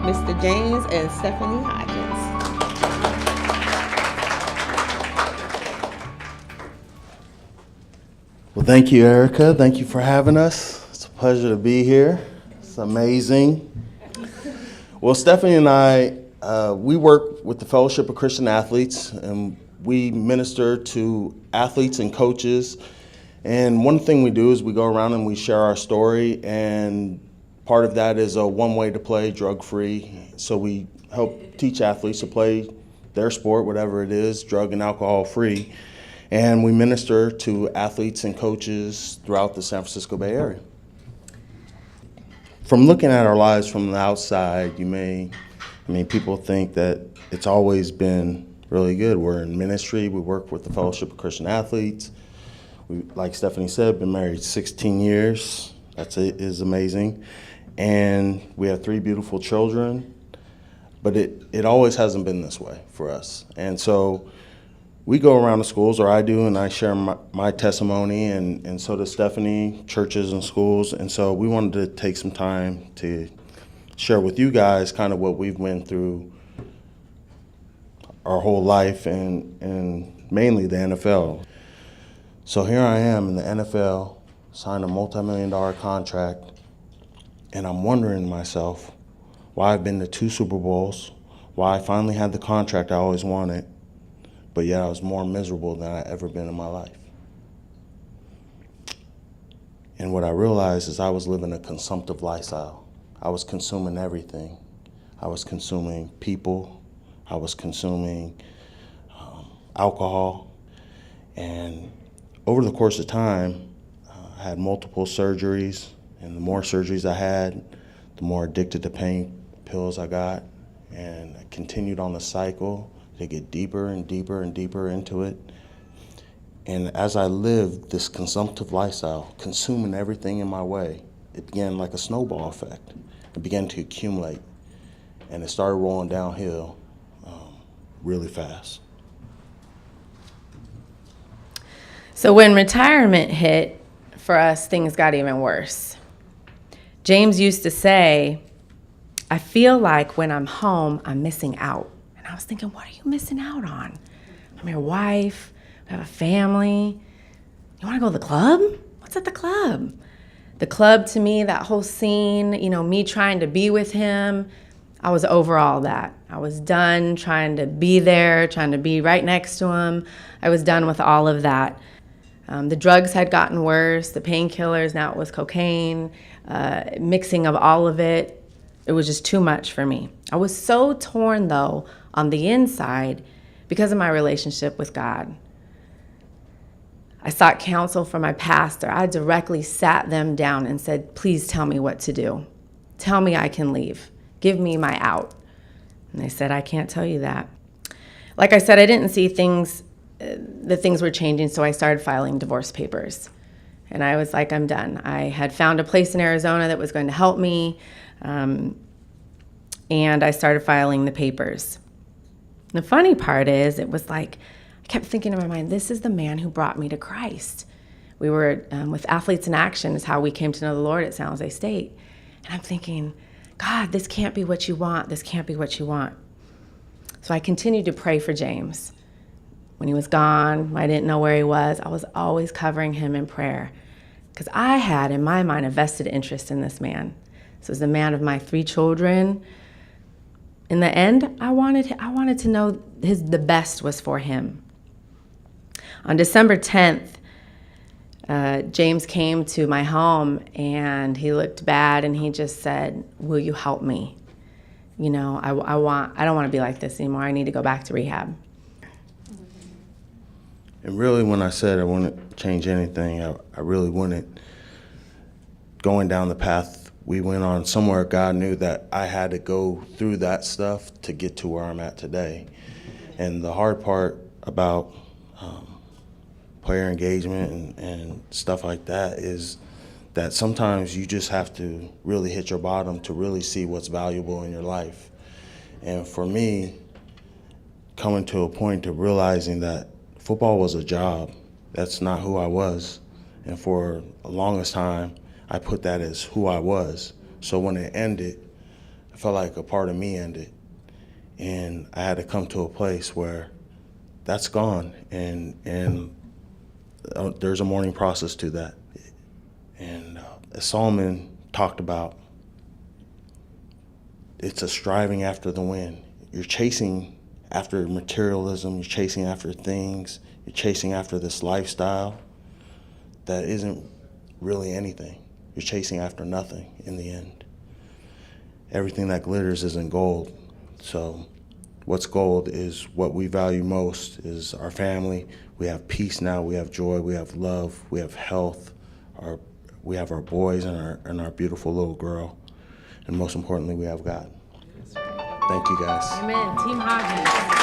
Mr. James and Stephanie Hodgins. Well, thank you, Erica. Thank you for having us. It's a pleasure to be here. It's amazing. Well, Stephanie and I, we work with the Fellowship of Christian Athletes, and we minister to athletes and coaches. And one thing we do is we go around and we share our story, and part of that is a one way to play drug-free. So we help teach athletes to play their sport, whatever it is, drug and alcohol-free. And we minister to athletes and coaches throughout the San Francisco Bay Area. From looking at our lives from the outside, people think that it's always been really good. We're in ministry, we work with the Fellowship of Christian Athletes. We, like Stephanie said, been married 16 years. That is amazing. And we have 3 beautiful children, but it always hasn't been this way for us. And so we go around the schools, or I do, and I share my testimony, and so does Stephanie, churches and schools. And so we wanted to take some time to share with you guys kind of what we've went through our whole life, and mainly the NFL. So here I am in the NFL, signed a multi-million-dollar contract, and I'm wondering to myself why I've been to 2 Super Bowls, why I finally had the contract I always wanted, but yet I was more miserable than I've ever been in my life. And what I realized is I was living a consumptive lifestyle. I was consuming everything. I was consuming people. I was consuming alcohol. And over the course of time, I had multiple surgeries. And the more surgeries I had, the more addicted to pain pills I got. And I continued on the cycle to get deeper and deeper and deeper into it. And as I lived this consumptive lifestyle, consuming everything in my way, it began like a snowball effect. It began to accumulate, and it started rolling downhill really fast. So when retirement hit, for us, things got even worse. James used to say, I feel like when I'm home, I'm missing out. And I was thinking, what are you missing out on? I'm your wife, we have a family. You want to go to the club? What's at the club? The club, to me, that whole scene, me trying to be with him, I was over all that. I was done trying to be there, trying to be right next to him. I was done with all of that. The drugs had gotten worse, the painkillers, now it was cocaine, mixing of all of it. It was just too much for me. I was so torn, though, on the inside because of my relationship with God. I sought counsel from my pastor. I directly sat them down and said, please tell me what to do. Tell me I can leave. Give me my out. And they said, I can't tell you that. Like I said, I didn't see that things were changing, so I started filing divorce papers. And I was like, I'm done. I had found a place in Arizona that was going to help me, and I started filing the papers. The funny part is, it was like, I kept thinking in my mind, this is the man who brought me to Christ. We were with Athletes in Action is how we came to know the Lord at San Jose State. And I'm thinking, God, this can't be what you want. This can't be what you want. So I continued to pray for James. When he was gone, I didn't know where he was. I was always covering him in prayer because I had, in my mind, a vested interest in this man. This was the man of my 3 children. In the end, I wanted to know the best was for him. On December 10th, James came to my home and he looked bad and he just said, will you help me? I don't want to be like this anymore. I need to go back to rehab. And really, when I said I wouldn't change anything, I really wouldn't. Going down the path we went on, somewhere God knew that I had to go through that stuff to get to where I'm at today. And the hard part about player engagement and stuff like that is that sometimes you just have to really hit your bottom to really see what's valuable in your life. And for me, coming to a point of realizing that football was a job, that's not who I was. And for the longest time, I put that as who I was. So when it ended, I felt like a part of me ended. And I had to come to a place where that's gone, and there's a mourning process to that. And as Solomon talked about, it's a striving after the wind. You're chasing after materialism, you're chasing after things, you're chasing after this lifestyle that isn't really anything. You're chasing after nothing in the end. Everything that glitters isn't gold. So what's gold is what we value most is our family. We have peace now, we have joy, we have love, we have health, we have our boys and our beautiful little girl. And most importantly, we have God. Thank you guys. Amen. Team Hodgins.